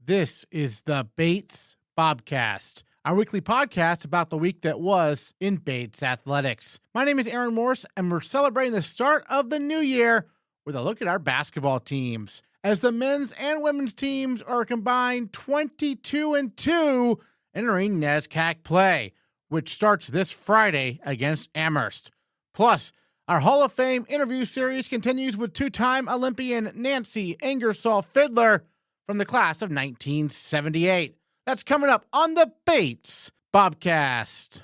This is the Bates Bobcast, our weekly podcast about the week that was in Bates athletics. My name is Aaron Morse, and we're celebrating the start of the new year with a look at our basketball teams, as the men's and women's teams are combined 22-2 entering NESCAC play, which starts this Friday against Amherst. Plus, our Hall of Fame interview series continues with two-time Olympian Nancy Ingersoll Fiddler from the class of 1978. That's coming up on the Bates Bobcast.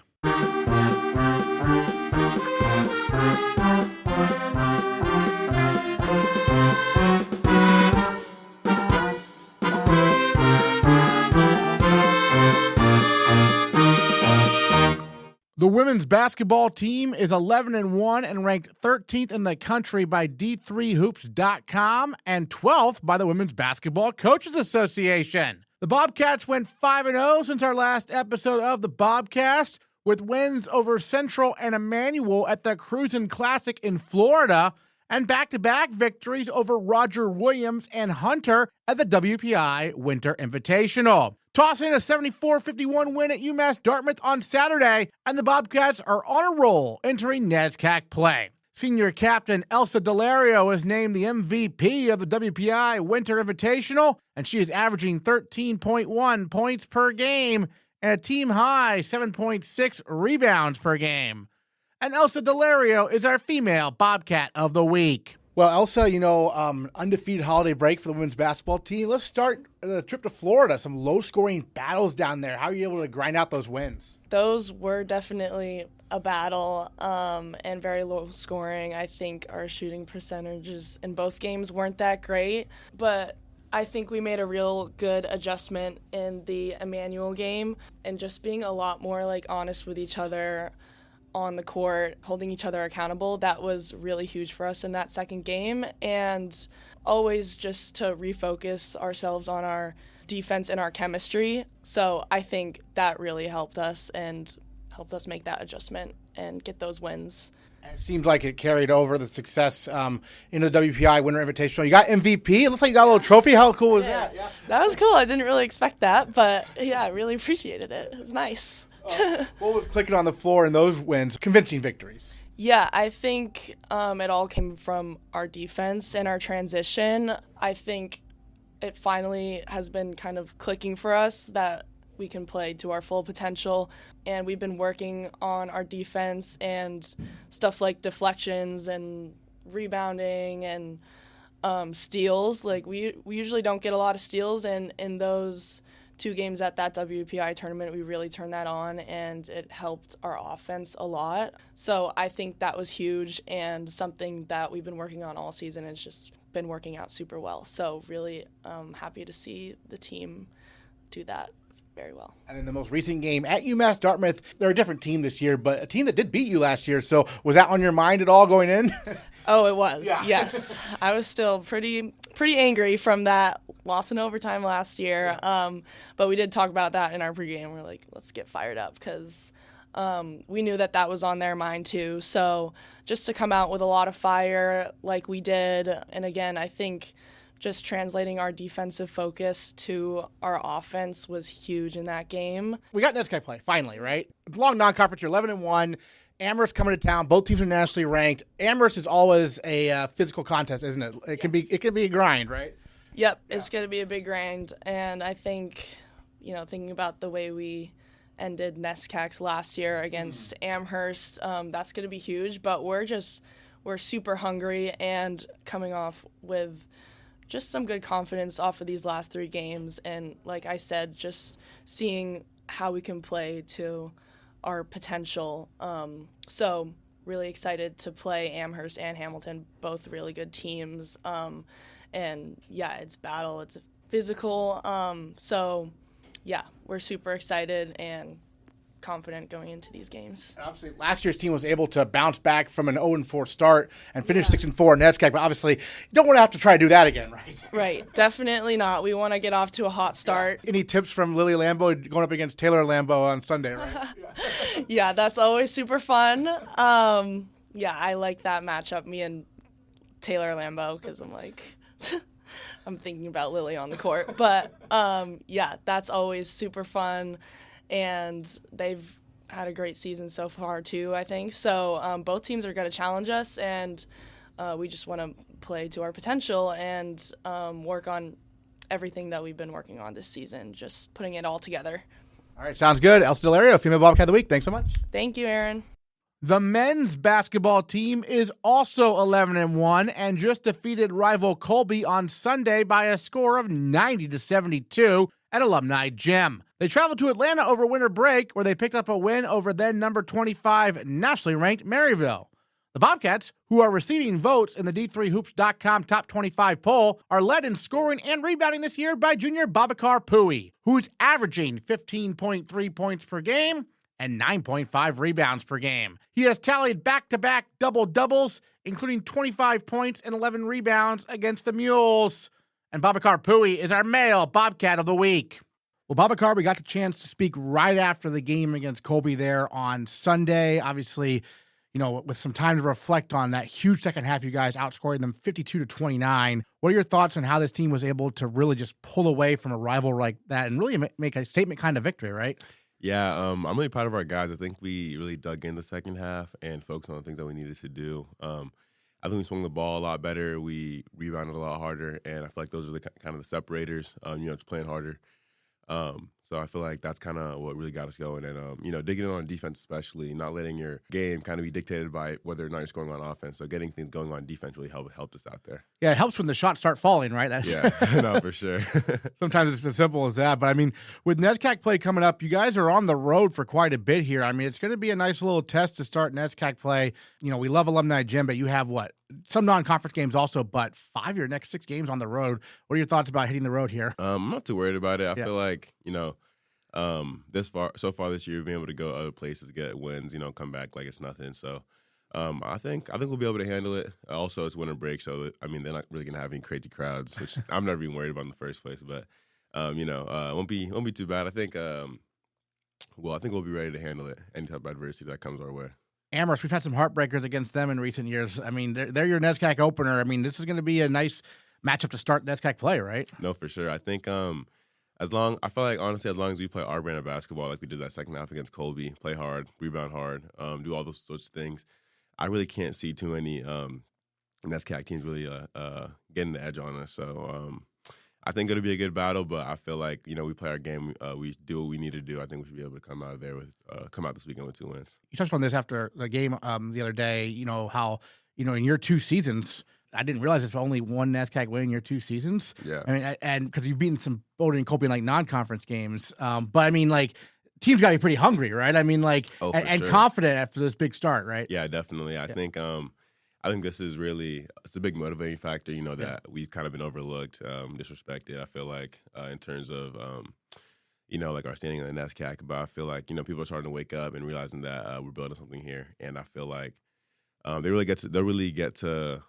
The women's basketball team is 11-1 and ranked 13th in the country by D3Hoops.com and 12th by the Women's Basketball Coaches Association. The Bobcats went 5-0 since our last episode of the Bobcast, with wins over Central and Emmanuel at the Cruisin' Classic in Florida, and back-to-back victories over Roger Williams and Hunter at the WPI Winter Invitational. Tossing a 74-51 win at UMass Dartmouth on Saturday, and the Bobcats are on a roll entering NESCAC play. Senior captain Elsa Daulerio is named the MVP of the WPI Winter Invitational, and she is averaging 13.1 points per game and a team-high 7.6 rebounds per game. And Elsa Daulerio is our female Bobcat of the week. Well, Elsa, undefeated holiday break for the women's basketball team. Let's start the trip to Florida. Some low-scoring battles down there. How are you able to grind out those wins? Those were definitely a battle and very low scoring. I think our shooting percentages in both games weren't that great, but I think we made a real good adjustment in the Emmanuel game and just being a lot more honest with each other on the court, holding each other accountable. That was really huge for us in that second game, and always just to refocus ourselves on our defense and our chemistry. So I think that really helped us make that adjustment and get those wins. It seems like it carried over the success into the WPI Winter Invitational. You got MVP. It looks like you got a little trophy. How cool was that? Yeah. That was cool. I didn't really expect that, but yeah, I really appreciated it. It was nice. What was clicking on the floor in those wins? Convincing victories. Yeah, I think it all came from our defense and our transition. I think it finally has been kind of clicking for us that we can play to our full potential. And we've been working on our defense and stuff like deflections and rebounding and steals. We usually don't get a lot of steals, and in those 2 games at that WPI tournament, we really turned that on, and it helped our offense a lot. So I think that was huge and something that we've been working on all season. It's just been working out super well. So really happy to see the team do that very well. And in the most recent game at UMass Dartmouth, they're a different team this year, but a team that did beat you last year. So was that on your mind at all going in? Oh, it was. Yeah. Yes. I was still pretty angry from that loss in overtime last year. Yeah. But we did talk about that in our pregame. We're like, let's get fired up because we knew that was on their mind too. So just to come out with a lot of fire like we did. And again, I think just translating our defensive focus to our offense was huge in that game. We got NESCAC play, finally, right? Long non-conference, you're 11-1. Amherst coming to town. Both teams are nationally ranked. Amherst is always a physical contest, isn't it? It can be a grind, right? Yep, yeah. It's going to be a big grind. And I think, thinking about the way we ended NESCAC's last year against Amherst, that's going to be huge. But we're super hungry and coming off with just some good confidence off of these last 3 games. And like I said, just seeing how we can play to our potential. So really excited to play Amherst and Hamilton, both really good teams. And yeah, it's battle, it's physical. So yeah, we're super excited and confident going into these games. Obviously, last year's team was able to bounce back from an 0-4 start and finish 6-4 in NESCAC, but obviously you don't want to have to try to do that again, right? Right, definitely not. We want to get off to a hot start. Any tips from Lily Lambo going up against Taylor Lambo on Sunday, right? Yeah, that's always super fun. Yeah, I like that matchup, me and Taylor Lambo, because I'm like, I'm thinking about Lily on the court. But, yeah, that's always super fun. And they've had a great season so far, too, I think. So both teams are going to challenge us, and we just want to play to our potential and work on everything that we've been working on this season, just putting it all together. All right, sounds good. Elsa Daulerio, Female Bobcat of the Week. Thanks so much. Thank you, Aaron. The men's basketball team is also 11-1 and just defeated rival Colby on Sunday by a score of 90-72 at Alumni Gym. They traveled to Atlanta over winter break, where they picked up a win over then number 25 nationally ranked Maryville. The Bobcats, who are receiving votes in the D3Hoops.com Top 25 poll, are led in scoring and rebounding this year by junior Babacar Pouye, who's averaging 15.3 points per game and 9.5 rebounds per game. He has tallied back-to-back double-doubles, including 25 points and 11 rebounds against the Mules. And Babacar Pouye is our male Bobcat of the Week. Well, Babacar, we got the chance to speak right after the game against Colby there on Sunday. Obviously, you know, with some time to reflect on that huge second half, you guys outscoring them 52-29. What are your thoughts on how this team was able to really just pull away from a rival like that and really make a statement kind of victory, right? Yeah, I'm really proud of our guys. I think we really dug in the second half and focused on the things that we needed to do. I think we swung the ball a lot better. We rebounded a lot harder, and I feel like those are the kind of the separators. Just playing harder. So I feel like that's kind of what really got us going. And, digging in on defense especially, not letting your game kind of be dictated by whether or not you're scoring on offense. So getting things going on defense really helped us out there. Yeah, it helps when the shots start falling, right? Yeah, no, for sure. Sometimes it's as simple as that. But, I mean, with NESCAC play coming up, you guys are on the road for quite a bit here. I mean, it's going to be a nice little test to start NESCAC play. You know, we love Alumni Gym, but you have what? Some non-conference games also, but 5 of your next 6 games on the road. What are your thoughts about hitting the road here? I'm not too worried about it. I feel like, so far this year, we've been able to go other places, get wins, come back like it's nothing. So I think we'll be able to handle it. Also, it's winter break, so I mean they're not really gonna have any crazy crowds, which I'm never even worried about in the first place. But won't be too bad. I think we'll be ready to handle it. Any type of adversity that comes our way. Amherst, we've had some heartbreakers against them in recent years. I mean, they're your NESCAC opener. I mean, this is going to be a nice matchup to start NESCAC play, right? No, for sure. I think as long as we play our brand of basketball like we did that second half against Colby, play hard, rebound hard, do all those sorts of things, I really can't see too many NESCAC teams really getting the edge on us. So I think it'll be a good battle, but I feel like, we play our game, we do what we need to do. I think we should be able to come out this weekend with 2 wins. You touched on this after the game the other day, how, in your 2 seasons, I didn't realize it's only one NESCAC win in your 2 seasons. Yeah. I mean, and because you've beaten some Bowdoin and Colby in like non-conference games. But I mean, like, teams got to be pretty hungry, right? I mean, like, and sure. confident after this big start, right? Yeah, definitely. I think this is it's a big motivating factor, that we've kind of been overlooked, disrespected, I feel like, in terms of, like our standing in the NESCAC. But I feel like, people are starting to wake up and realizing that we're building something here. And I feel like they really get to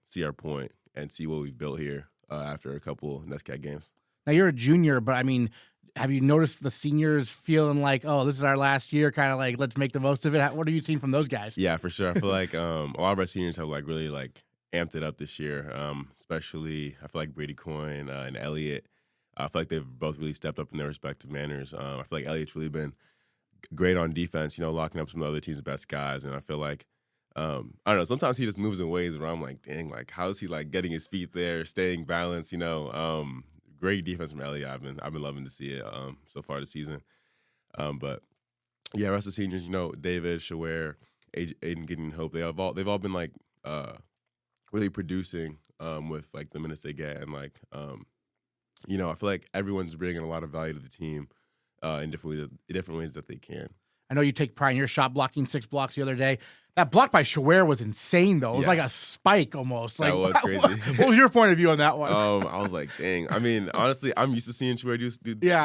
see our point and see what we've built here after a couple NESCAC games. Now, you're a junior, but I mean, have you noticed the seniors feeling like, oh, this is our last year, kind of like, let's make the most of it? What have you seen from those guys? Yeah, for sure. I feel like a lot of our seniors have really amped it up this year, especially I feel like Brady Coyne and Elliott. I feel like they've both really stepped up in their respective manners. I feel like Elliott's really been great on defense, locking up some of the other team's best guys. And I feel like, I don't know, sometimes he just moves in ways where I'm like, dang, like, how is he getting his feet there, staying balanced, great defense from Elliott. I've been loving to see it so far this season. But yeah, rest of the seniors, David, Shaware, Aiden, Gideon, Hope, they've all been really producing with the minutes they get, and I feel like everyone's bringing a lot of value to the team in different ways that they can. I know you take pride in your shot blocking 6 blocks the other day. That block by Shaware was insane, though. It was like a spike almost. That was crazy. What was your point of view on that one? I was like, dang. I mean, honestly, I'm used to seeing Shaware do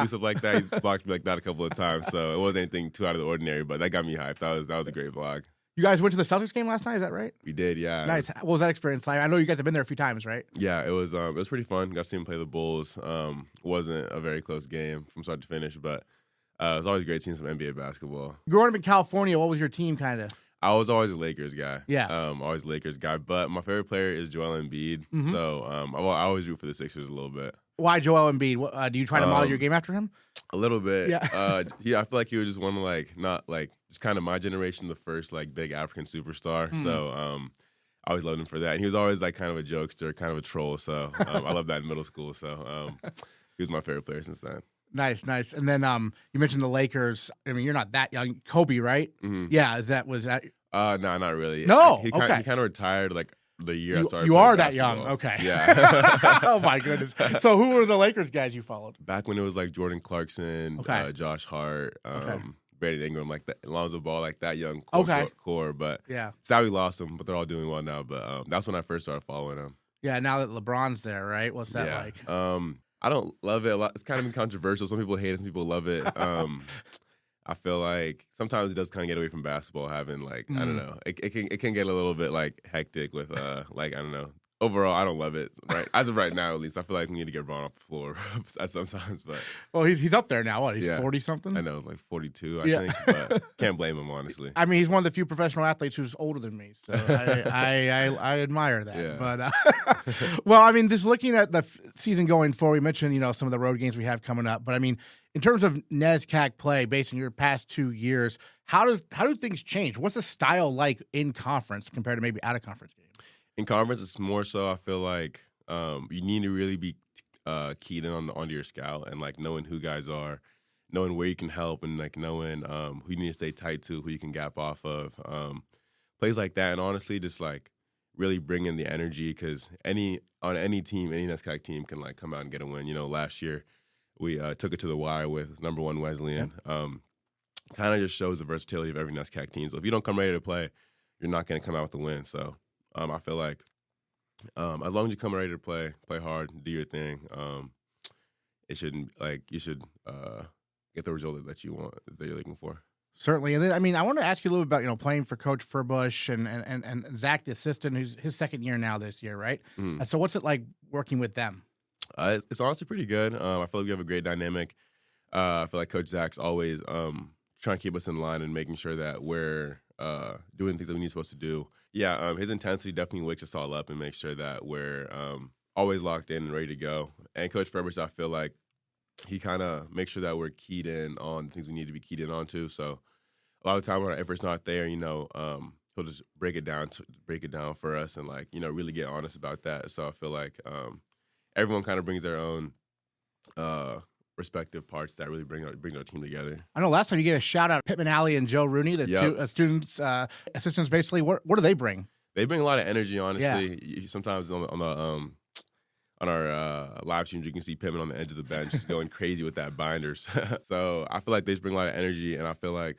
stuff like that. He's blocked me like that a couple of times, so it wasn't anything too out of the ordinary, but that got me hyped. That was a great block. You guys went to the Celtics game last night, is that right? We did, yeah. Nice. What was that experience like? I know you guys have been there a few times, right? Yeah, it was pretty fun. Got to see him play the Bulls. Wasn't a very close game from start to finish, but it's always great seeing some NBA basketball. Growing up in California, what was your team kind of? I was always a Lakers guy. Yeah. Always a Lakers guy. But my favorite player is Joel Embiid. Mhm. So I always root for the Sixers a little bit. Why Joel Embiid? Do you try to model your game after him? A little bit. Yeah. I feel like he was just one of not just kind of my generation, the first big African superstar. Mm-hmm. So I always loved him for that. And he was always kind of a jokester, kind of a troll. So I loved that in middle school. So he was my favorite player since then. Nice. And then you mentioned the Lakers. I mean, you're not that young. Kobe, right? Mm-hmm. Yeah. Was that? No, not really. No. He okay. kind of retired the year I started. You playing are that basketball. young. Okay. Yeah. Oh my goodness. So who were the Lakers guys you followed? Back when it was Jordan Clarkson, Okay. Josh Hart, Okay. Brandon Ingram, that Alonzo Ball, that young core. But Yeah. sadly lost them, but they're all doing well now. But that's when I first started following them. Yeah. Now that LeBron's there, right? What's that like? I don't love it a lot. It's kind of been controversial. Some people hate it, some people love it. I feel like sometimes it does kind of get away from basketball, having I don't know. It can get a little bit hectic with I don't know. Overall, I don't love it. Right as of right now, at least, I feel like we need to get Braun off the floor sometimes. But Well, he's up there now. What? He's 40 something. I know it's 42. I think, but can't blame him honestly. I mean, he's one of the few professional athletes who's older than me, so I admire that. Yeah. But well, I mean, just looking at the season going forward, we mentioned some of the road games we have coming up, but I mean, in terms of NESCAC play, based on your past 2 years, how do things change? What's the style like in conference compared to maybe out of conference games? In conference, it's more so I feel like you need to really be keyed in onto your scout and knowing who guys are, knowing where you can help, and knowing who you need to stay tight to, who you can gap off of, plays like that. And honestly, just really bring in the energy, because on any team, any NESCAC team can come out and get a win. Last year we took it to the wire with number 1 Wesleyan. Kind of just shows the versatility of every NESCAC team. So if you don't come ready to play, you're not going to come out with a win. So I feel like as long as you come ready to play hard, do your thing, it shouldn't you should get the result that you want, that you're looking for. Certainly. And then, I mean, I want to ask you a little bit about, playing for Coach Furbush and Zach, the assistant, who's his second year now this year, right? Mm-hmm. So what's it like working with them? It's honestly pretty good. I feel like we have a great dynamic. I feel like Coach Zach's always trying to keep us in line and making sure that we're doing things that we're supposed to do. Yeah, his intensity definitely wakes us all up and makes sure that we're always locked in and ready to go. And Coach Furbush, I feel like he kind of makes sure that we're keyed in on the things we need to be keyed in on to. So a lot of the time when our effort's not there, he'll just break it down for us and really get honest about that. So I feel like everyone kind of brings their own respective parts that really brings our team together. I know last time you gave a shout out Pittman Alley and Joe Rooney, the two students, assistants, basically. What do they bring? They bring a lot of energy, honestly. Sometimes on our live streams, you can see Pittman on the edge of the bench just going crazy with that binders. So I feel like they just bring a lot of energy, and I feel like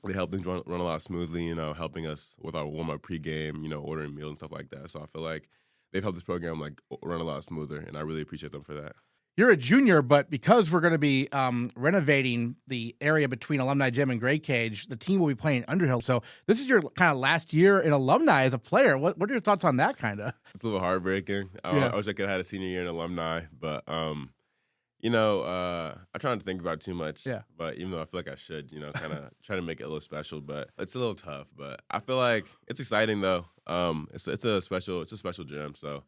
they help things run a lot smoothly, helping us with our warm-up pregame, ordering meals and stuff like that. So I feel like they've helped this program run a lot smoother, and I really appreciate them for that. You're a junior, but because we're going to be renovating the area between Alumni Gym and Gray Cage, the team will be playing Underhill. So this is your kind of last year in Alumni as a player. What are your thoughts on that kind of? It's a little heartbreaking. I wish I could have had a senior year in Alumni, but I try not to think about it too much. Yeah. But even though I feel like I should, kind of try to make it a little special. But it's a little tough. But I feel like it's exciting though. It's a special gym. So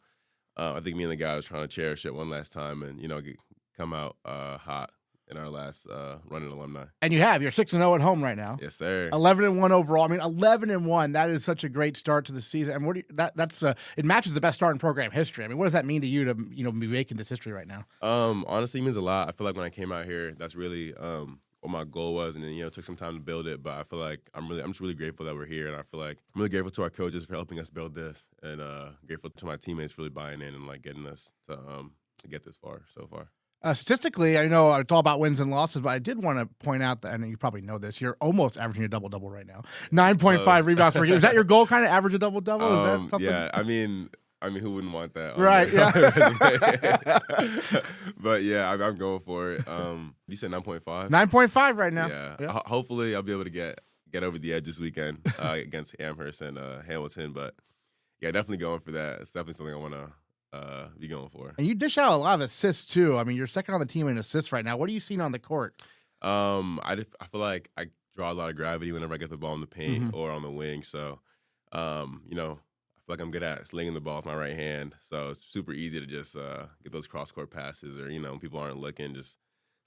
I think me and the guys are trying to cherish it one last time and come out hot in our last run in Alumni. And you're 6-0 at home right now. Yes, sir. 11-1 overall. I mean, 11-1. That is such a great start to the season. And it matches the best start in program history. I mean, what does that mean to you to be making this history right now? Honestly, it means a lot. I feel like when I came out here, that's really what my goal was, and then it took some time to build it. But I feel like I'm just really grateful that we're here, and I feel like I'm really grateful to our coaches for helping us build this, and grateful to my teammates for really buying in and getting us to get this far so far. Statistically, I know it's all about wins and losses, but I did want to point out that, and you probably know this, you're almost averaging a double-double right now. 9.5 rebounds per game. Is that your goal, kind of average a double-double? Is that something? Yeah, I mean, who wouldn't want that? Right, yeah. But yeah, I'm going for it. You said 9.5? 9.5 right now. Yeah. Hopefully I'll be able to get over the edge this weekend against Amherst and Hamilton. But yeah, definitely going for that. It's definitely something I want to be going for. And you dish out a lot of assists too. I mean, you're second on the team in assists right now. What are you seeing on the court? I feel like I draw a lot of gravity whenever I get the ball in the paint or on the wing. So, I feel like I'm good at slinging the ball with my right hand. So it's super easy to just get those cross-court passes or, when people aren't looking, just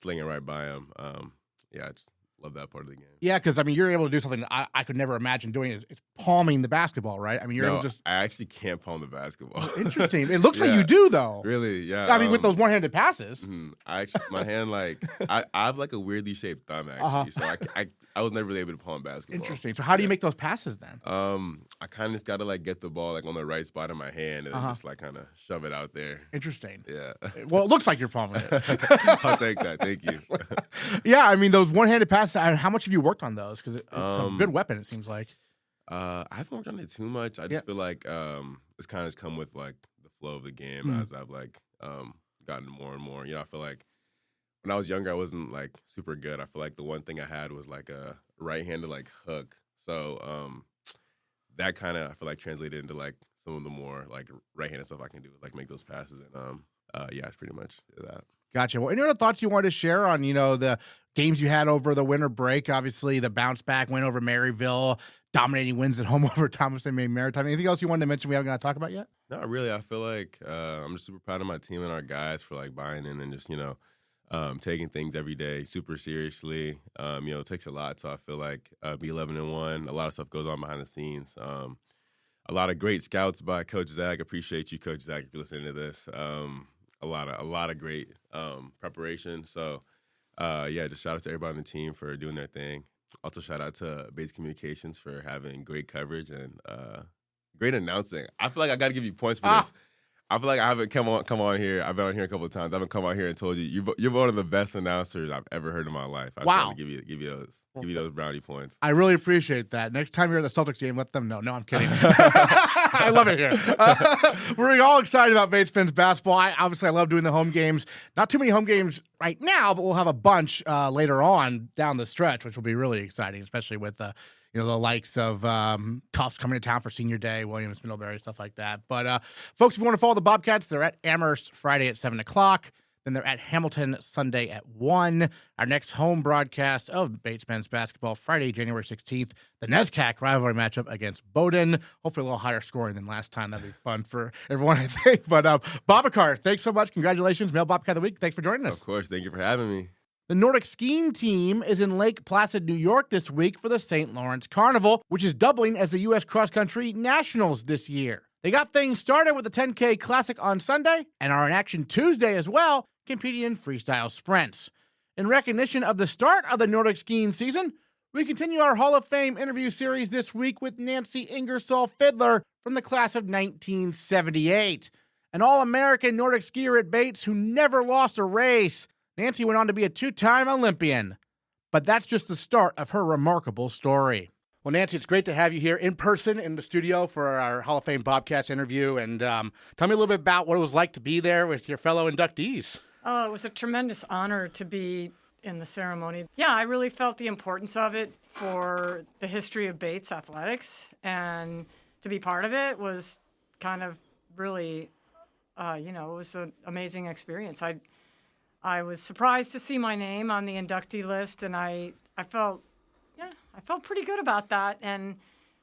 sling it right by them. I just love that part of the game. Yeah, because, you're able to do something that I could never imagine doing. It's palming the basketball, right? You're able to just... I actually can't palm the basketball. Oh, interesting. It looks like you do, though. Really? Yeah. With those one-handed passes. My hand, I have a weirdly shaped thumb, actually. So I was never really able to palm basketball. Interesting. So how do you make those passes then? I kind of just got to get the ball on the right spot of my hand and then just kind of shove it out there. Interesting. Yeah. Well, it looks like you're palming it. I'll take that. Thank you. Yeah, those one-handed passes, how much have you worked on those? Because it's a good weapon, it seems like. I haven't worked on it too much. I just feel like it's kind of just come with the flow of the game as I've gotten more and more. I feel like when I was younger, I wasn't super good. I feel like the one thing I had was a right-handed hook. So that kind of I feel translated into some of the more right-handed stuff I can do, make those passes and it's pretty much that. Gotcha. Well, any other thoughts you wanted to share on the games you had over the winter break? Obviously, the bounce back win over Maryville, dominating wins at home over Thomason Maine Maritime. Anything else you wanted to mention we haven't got to talk about yet? Not really. I feel like I'm just super proud of my team and our guys for buying in and just taking things every day super seriously. It takes a lot. So I feel like be 11-1. A lot of stuff goes on behind the scenes. A lot of great scouts by Coach Zach. Appreciate you, Coach Zach, if you're listening to this. A lot of great preparation. So just shout out to everybody on the team for doing their thing. Also shout out to Bates Communications for having great coverage and great announcing. I feel like I got to give you points for this. I feel like I haven't come on here. I've been on here a couple of times. I haven't come on here and told you you're one of the best announcers I've ever heard in my life. I just want to give you those brownie points. I really appreciate that. Next time you're at the Celtics game, let them know. No, I'm kidding. I love it here. We're all excited about Bates Pens basketball. I love doing the home games. Not too many home games right now, but we'll have a bunch later on down the stretch, which will be really exciting, especially with the likes of Tufts coming to town for senior day, Williams, Middlebury, stuff like that. But folks, if you want to follow the Bobcats, they're at Amherst Friday at 7 o'clock. Then they're at Hamilton Sunday at 1. Our next home broadcast of Bates men's basketball, Friday, January 16th, the NESCAC rivalry matchup against Bowdoin. Hopefully a little higher scoring than last time. That'd be fun for everyone, I think. But Babacar, thanks so much. Congratulations. Male Bobcat of the Week. Thanks for joining us. Of course. Thank you for having me. The Nordic skiing team is in Lake Placid, New York this week for the St. Lawrence Carnival, which is doubling as the U.S. Cross Country Nationals this year. They got things started with the 10K Classic on Sunday and are in action Tuesday as well, competing in freestyle sprints. In recognition of the start of the Nordic skiing season, we continue our Hall of Fame interview series this week with Nancy Ingersoll Fiddler from the class of 1978. An All-American Nordic skier at Bates who never lost a race. Nancy went on to be a 2-time Olympian. But that's just the start of her remarkable story. Well, Nancy, it's great to have you here in person in the studio for our Hall of Fame Bobcast interview. And tell me a little bit about what it was like to be there with your fellow inductees. Oh, it was a tremendous honor to be in the ceremony. Yeah, I really felt the importance of it for the history of Bates athletics. And to be part of it was kind of really, it was an amazing experience. I was surprised to see my name on the inductee list, and I felt pretty good about that. And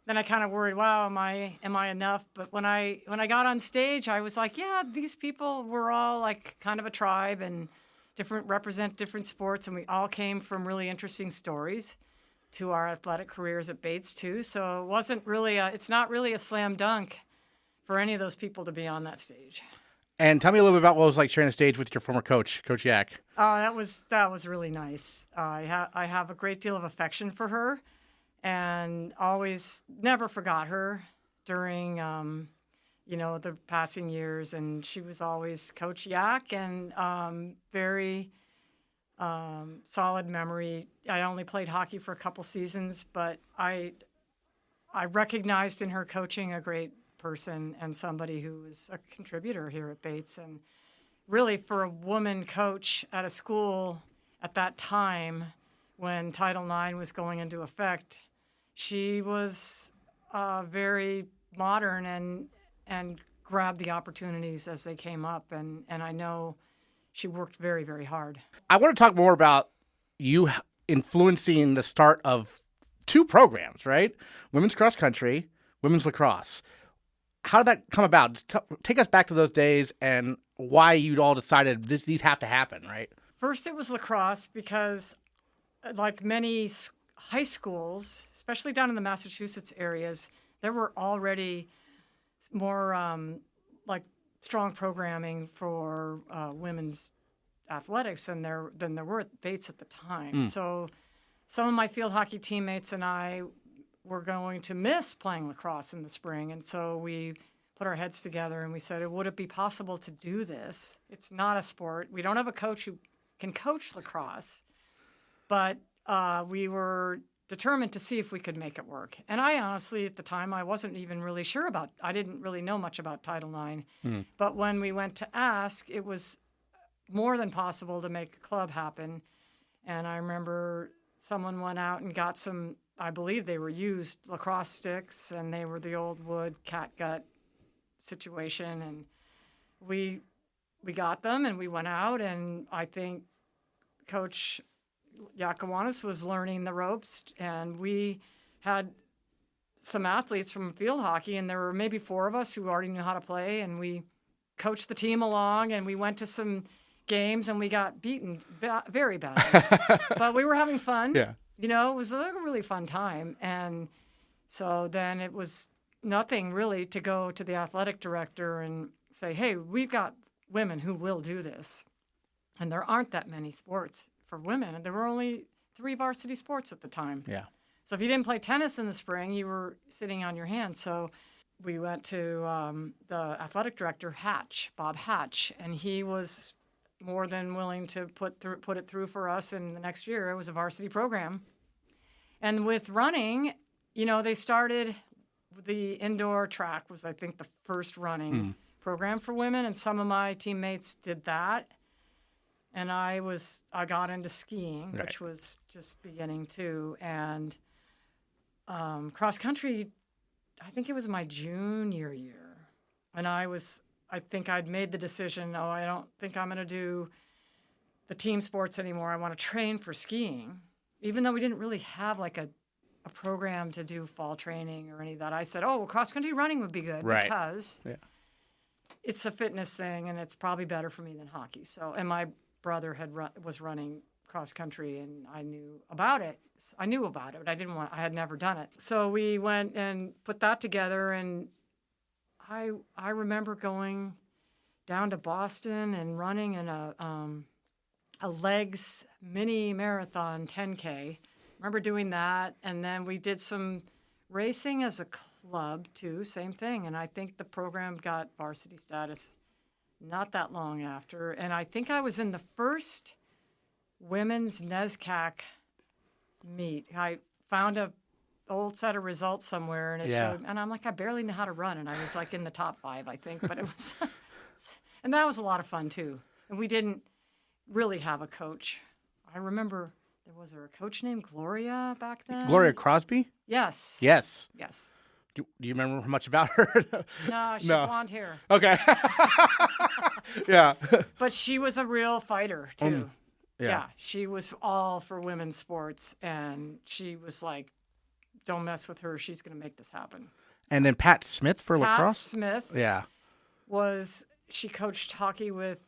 then I kind of worried, wow, am I enough? But when I got on stage, I was like, yeah, these people were all like kind of a tribe and represent different sports, and we all came from really interesting stories to our athletic careers at Bates too. So it's not really a slam dunk for any of those people to be on that stage. And tell me a little bit about what it was like sharing the stage with your former coach, Coach Yak. Oh, that was really nice. I have a great deal of affection for her, and never forgot her during the passing years. And she was always Coach Yak, and very solid memory. I only played hockey for a couple seasons, but I recognized in her coaching a great person and somebody who was a contributor here at Bates. And really, for a woman coach at a school at that time when Title IX was going into effect, she was very modern and grabbed the opportunities as they came up. And I know she worked very, very hard. I want to talk more about you influencing the start of 2 programs, right? Women's cross country, women's lacrosse. How did that come about? Take us back to those days and why you'd all decided these have to happen, right? First, it was lacrosse because, like many high schools, especially down in the Massachusetts areas, there were already more like strong programming for women's athletics than there were at Bates at the time. So some of my field hockey teammates and I were going to miss playing lacrosse in the spring, and so we put our heads together and we said, would it be possible to do this? It's not a sport. We don't have a coach who can coach lacrosse, but we were determined to see if we could make it work. And I honestly, at the time, I wasn't even really sure I didn't really know much about Title IX. But when we went to ask, it was more than possible to make a club happen. And I remember someone went out and got some, I believe they were used lacrosse sticks, and they were the old wood catgut situation. And we got them, and we went out, and I think Coach Yakiwanis was learning the ropes, and we had some athletes from field hockey, and there were maybe 4 of us who already knew how to play, and we coached the team along, and we went to some games, and we got beaten very badly. But we were having fun. Yeah. You know, it was a really fun time. And so then it was nothing really to go to the athletic director and say, hey, we've got women who will do this. And there aren't that many sports for women. And there were only 3 varsity sports at the time. Yeah. So if you didn't play tennis in the spring, you were sitting on your hands. So we went to the athletic director, Bob Hatch, and he was more than willing to put it through for us. And the next year, it was a varsity program. And with running, you know, they started the indoor track was, I think, the first running program for women, and some of my teammates did that. And I got into skiing, right, which was just beginning too. And cross country, I think it was my junior year. And I think I'd made the decision, I don't think I'm going to do the team sports anymore. I want to train for skiing. Even though we didn't really have like a program to do fall training or any of that, I said, cross country running would be good, right, because it's a fitness thing and it's probably better for me than hockey. So, and my brother was running cross country, and I knew about it. But I had never done it. So we went and put that together, and I remember going down to Boston and running in a legs mini marathon 10K. I remember doing that, and then we did some racing as a club too, same thing. And I think the program got varsity status not that long after. And I think I was in the first women's NESCAC meet. I found a old set of results somewhere, and it showed, and I'm like, I barely know how to run, and I was like in the top 5, I think, but it was, and that was a lot of fun too. And we didn't really have a coach. I remember was there a coach named Gloria back then? Gloria Crosby? Yes. Yes. Yes. Do you remember much about her? No, she had blonde hair. Okay. Yeah. But she was a real fighter too. Yeah. She was all for women's sports, and she was like, don't mess with her. She's going to make this happen. And then Pat Smith for lacrosse? Pat Smith. Yeah. She coached hockey with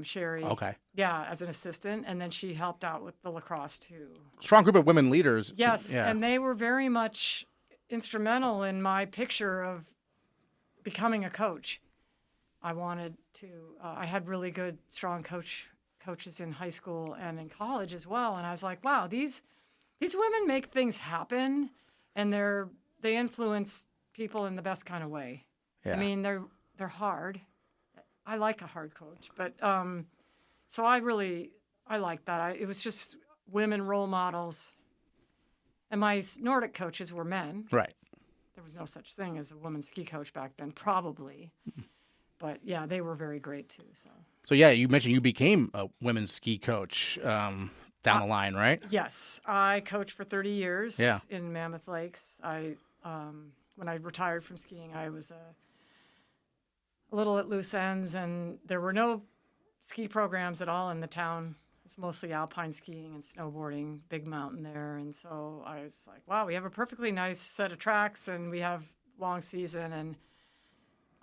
Sherry. Okay. Yeah, as an assistant. And then she helped out with the lacrosse too. Strong group of women leaders. Yes. Yeah. And they were very much instrumental in my picture of becoming a coach. I wanted to, I had really good, strong coaches in high school and in college as well. And I was like, wow, these women make things happen, and they influence people in the best kind of way. Yeah. I mean, they're hard. I like a hard coach, but so I like that. It was just women role models, and my Nordic coaches were men. Right. There was no such thing as a women's ski coach back then, probably. But yeah, they were very great too. So yeah, you mentioned you became a women's ski coach down the line, right? Yes, I coached for 30 years. Yeah. In Mammoth Lakes. When I retired from skiing, I was a little at loose ends, and there were no ski programs at all in the town. it's mostly alpine skiing and snowboarding, big mountain there. And so I was like, wow, we have a perfectly nice set of tracks and we have long season. And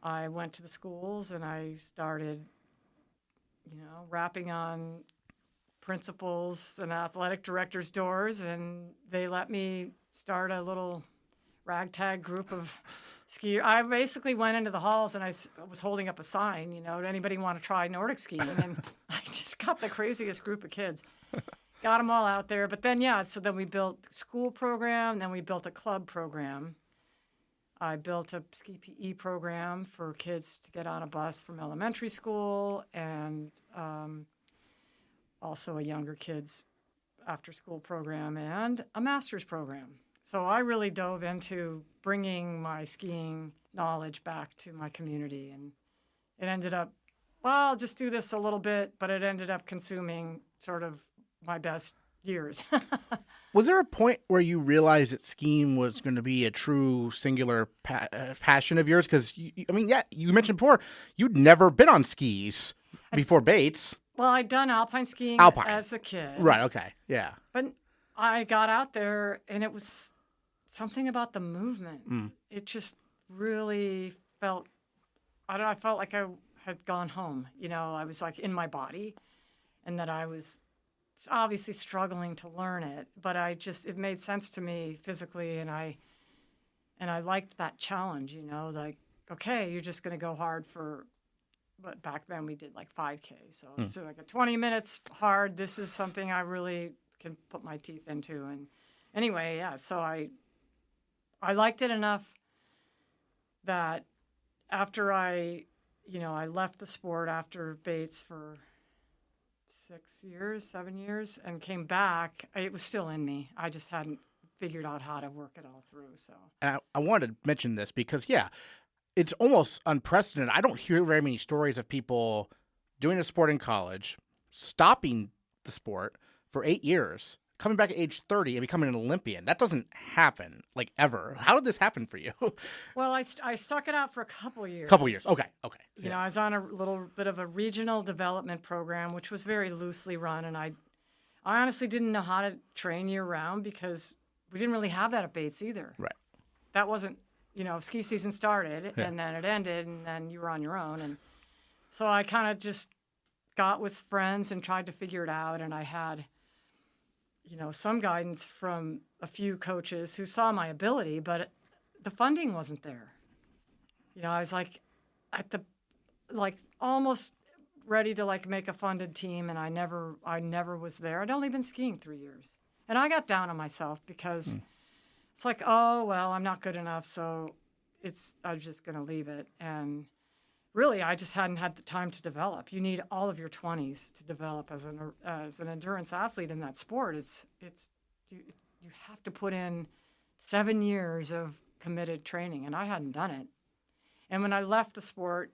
I went to the schools and I started, rapping on principals and athletic directors' doors, and they let me start a little ragtag group of skiers. I basically went into the halls and I was holding up a sign, anybody want to try Nordic skiing? And I just got the craziest group of kids. Got them all out there. But then, so then we built a school program, then we built a club program. I built a ski PE program for kids to get on a bus from elementary school, and also a younger kids after school program and a master's program. So I really dove into bringing my skiing knowledge back to my community, and it ended up, I'll just do this a little bit, but it ended up consuming sort of my best years. Was there a point where you realized that skiing was going to be a true singular passion of yours? Because, you mentioned before, you'd never been on skis before Bates. Well, I'd done alpine skiing as a kid. Right, okay, yeah. But I got out there, and it was something about the movement. It just really felt, I felt like I had gone home. I was like in my body, and that I was obviously struggling to learn it, but it made sense to me physically, and I liked that challenge, like, okay, you're just going to go hard but back then we did like 5K. So it's like a 20 minutes hard. This is something I really can put my teeth into. And anyway, so I liked it enough that after I left the sport after Bates for 7 years and came back, it was still in me. I just hadn't figured out how to work it all through. So And I wanted to mention this because, it's almost unprecedented. I don't hear very many stories of people doing a sport in college, stopping the sport for 8 years, coming back at age 30 and becoming an Olympian. That doesn't happen, like, ever. How did this happen for you? Well, I stuck it out for a couple years. Okay. I was on a little bit of a regional development program, which was very loosely run, and I honestly didn't know how to train year-round because we didn't really have that at Bates either. Right. That wasn't, ski season started, and then it ended, and then you were on your own. And so I kind of just got with friends and tried to figure it out, and I had, some guidance from a few coaches who saw my ability, but the funding wasn't there. I was like almost ready to make a funded team, and I never was there. I'd only been skiing 3 years, and I got down on myself because it's like, oh well, I'm not good enough, so I'm just gonna leave it. And really, I just hadn't had the time to develop. You need all of your 20s to develop as an endurance athlete in that sport. You have to put in 7 years of committed training, and I hadn't done it. And when I left the sport,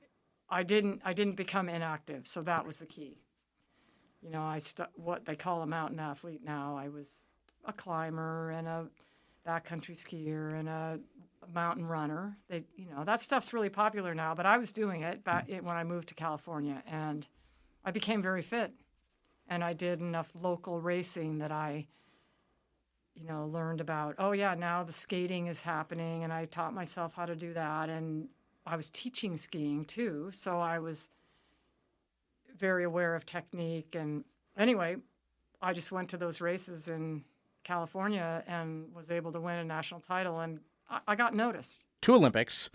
I didn't become inactive, so that was the key. What they call a mountain athlete now. I was a climber and a backcountry skier and a mountain runner. That stuff's really popular now, but I was doing it when I moved to California, and I became very fit, and I did enough local racing that I learned about, now the skating is happening, and I taught myself how to do that, and I was teaching skiing too, so I was very aware of technique. And anyway, I just went to those races in California and was able to win a national title, and I got noticed. 2 Olympics.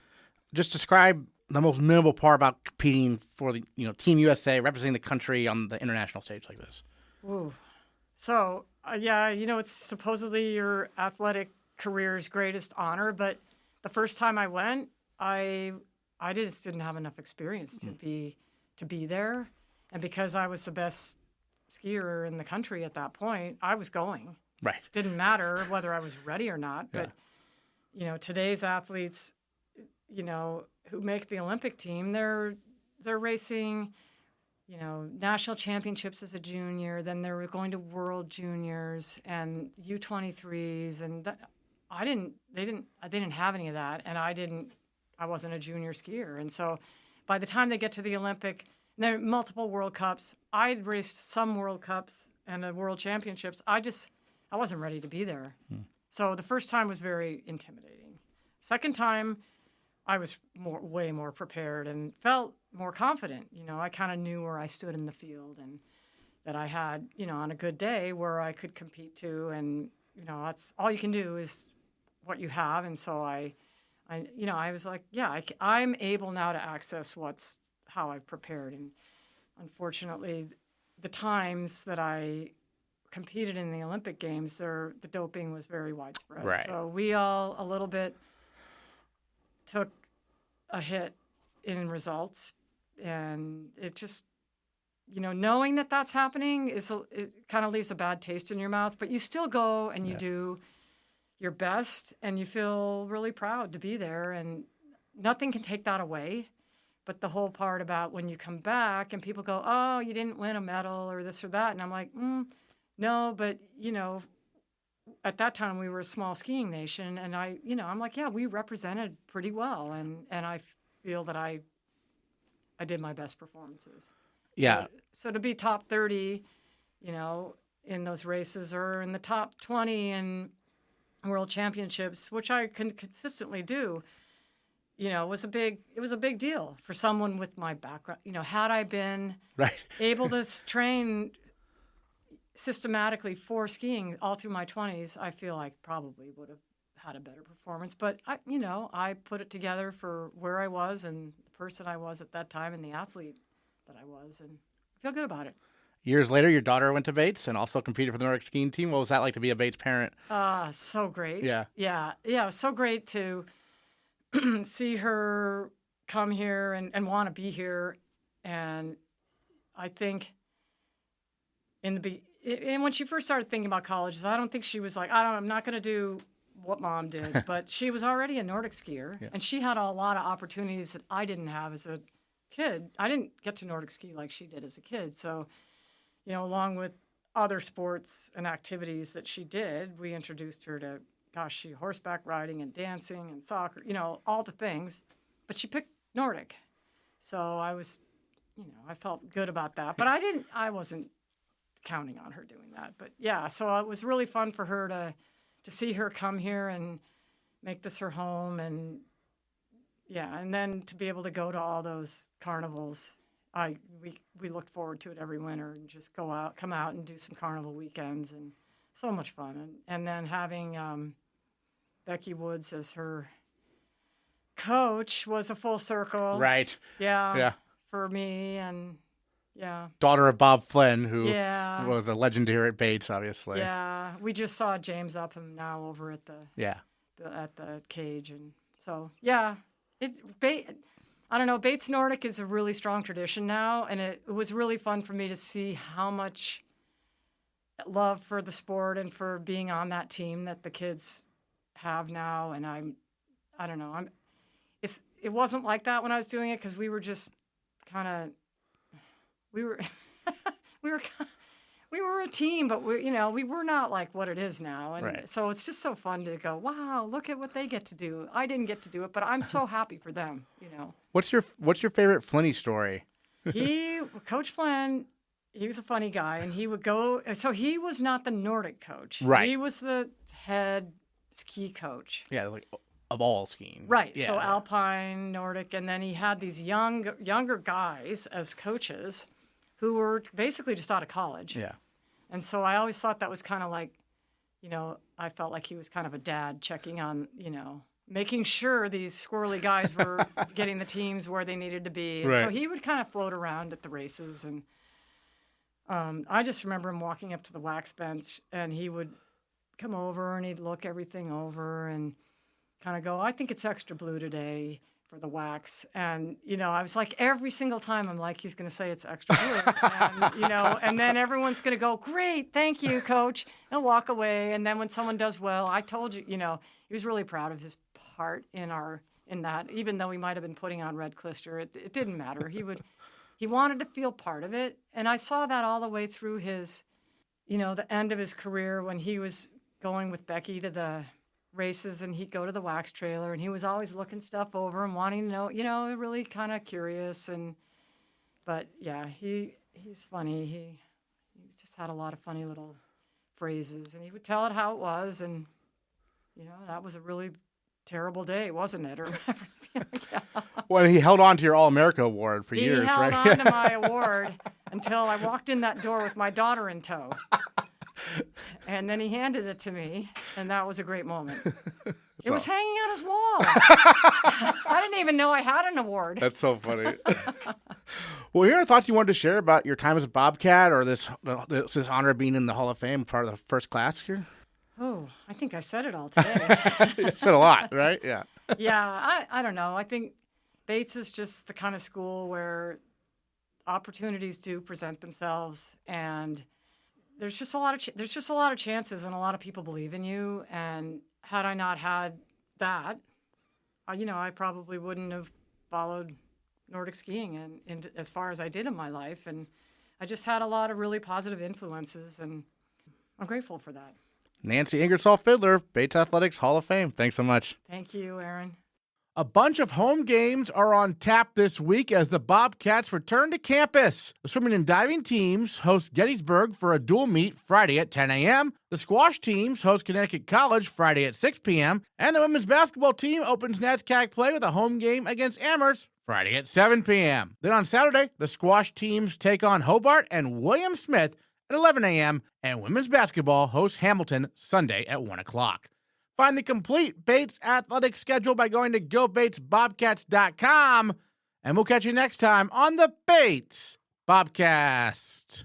Just describe the most memorable part about competing for the Team USA, representing the country on the international stage like this. Ooh. So, it's supposedly your athletic career's greatest honor, but the first time I went, I just didn't have enough experience to be there, and because I was the best skier in the country at that point, I was going. Right. Didn't matter whether I was ready or not, but today's athletes, who make the Olympic team, they're racing, national championships as a junior, then they were going to World Juniors and U23s, and they didn't have any of that, and I wasn't a junior skier. And so by the time they get to the Olympic And there are multiple World Cups. I'd raced some World Cups and the World Championships. I wasn't ready to be there. So the first time was very intimidating. Second time, I was way more prepared and felt more confident. I kind of knew where I stood in the field and that I had, on a good day where I could compete to. And, that's all you can do is what you have. And so I was like, yeah, I'm able now to access how I've prepared. And unfortunately, the times that I competed in the Olympic Games, the doping was very widespread. Right. So we all a little bit took a hit in results, and it just, knowing that that's happening it kind of leaves a bad taste in your mouth, but you still go and you do your best and you feel really proud to be there, and nothing can take that away. But the whole part about when you come back and people go, oh, you didn't win a medal or this or that. And I'm like, no, but, at that time we were a small skiing nation. And I'm like, yeah, we represented pretty well. And I feel that I did my best performances. Yeah. So to be top 30, in those races or in the top 20 in World Championships, which I can consistently do, it was a big deal for someone with my background. Had I been able to train systematically for skiing all through my 20s, I feel like probably would have had a better performance. But I put it together for where I was and the person I was at that time and the athlete that I was, and I feel good about it. Years later, your daughter went to Bates and also competed for the Nordic skiing team. What was that like to be a Bates parent? So great. Yeah. It was so great to see her come here and want to be here. And I think and when she first started thinking about colleges, I don't think she was like, I'm not going to do what Mom did. But she was already a Nordic skier, and she had a lot of opportunities that I didn't have as a kid. I didn't get to Nordic ski like she did as a kid. So, along with other sports and activities that she did, we introduced her to horseback riding and dancing and soccer, all the things. But she picked Nordic. So I was, I felt good about that. But I wasn't counting on her doing that. But yeah, so it was really fun for her to see her come here and make this her home. And yeah, and then to be able to go to all those carnivals. We looked forward to it every winter and just come out and do some carnival weekends, and so much fun. And then having Becky Woods as her coach was a full circle. Right. Yeah. For me, and yeah. Daughter of Bob Flynn, who was a legend here at Bates, obviously. Yeah. We just saw James Upham now over at the cage, and so yeah. I don't know, Bates Nordic is a really strong tradition now, and it was really fun for me to see how much love for the sport and for being on that team that the kids have now. And I don't know, it wasn't like that when I was doing it, because we were just we were a team, but we were not like what it is now. And so it's just so fun to go, wow, look at what they get to do. I didn't get to do it, but I'm so happy for them, What's your favorite Flinny story? Coach Flynn, he was a funny guy, and he would go, so he was not the Nordic coach. Right. He was the head ski coach. Yeah, like of all skiing. Right. Yeah. So Alpine, Nordic, and then he had these younger guys as coaches who were basically just out of college. Yeah. And so I always thought that was kind of like, I felt like he was kind of a dad checking on, making sure these squirrely guys were getting the teams where they needed to be. And so he would kind of float around at the races. And I just remember him walking up to the wax bench, and he would come over and he'd look everything over and kind of go, I think it's extra blue today for the wax. And, I was like, every single time I'm like, he's going to say it's extra blue. And, and then everyone's going to go, great, thank you, coach. He'll walk away. And then when someone does well, I told you, he was really proud of his part in that, even though he might have been putting on red clister, it didn't matter. He wanted to feel part of it. And I saw that all the way through his, the end of his career when he was going with Becky to the races, and he'd go to the wax trailer, and he was always looking stuff over and wanting to know, really kind of curious. But yeah, he's funny. He just had a lot of funny little phrases, and he would tell it how it was, and that was a really terrible day, wasn't it? Or whatever. Yeah. Well, he held on to your All-America award for years, right? He held on to my award until I walked in that door with my daughter in tow. And then he handed it to me, and that was a great moment. It was hanging on his wall. I didn't even know I had an award. That's so funny. Well, here are thoughts you wanted to share about your time as a Bobcat or this honor of being in the Hall of Fame, part of the first class here? Oh, I think I said it all today. You said a lot, right? Yeah. Yeah, I don't know. I think Bates is just the kind of school where opportunities do present themselves, and there's just a lot of chances, and a lot of people believe in you. And had I not had that, I probably wouldn't have followed Nordic skiing and as far as I did in my life. And I just had a lot of really positive influences, and I'm grateful for that. Nancy Ingersoll Fiddler, Bates Athletics Hall of Fame. Thanks so much. Thank you, Aaron. A bunch of home games are on tap this week as the Bobcats return to campus. The swimming and diving teams host Gettysburg for a dual meet Friday at 10 a.m. The squash teams host Connecticut College Friday at 6 p.m. And the women's basketball team opens NESCAC play with a home game against Amherst Friday at 7 p.m. Then on Saturday, the squash teams take on Hobart and William Smith at 11 a.m. And women's basketball hosts Hamilton Sunday at 1 o'clock. Find the complete Bates Athletics schedule by going to GoBatesBobcats.com. And we'll catch you next time on the Bates Bobcast.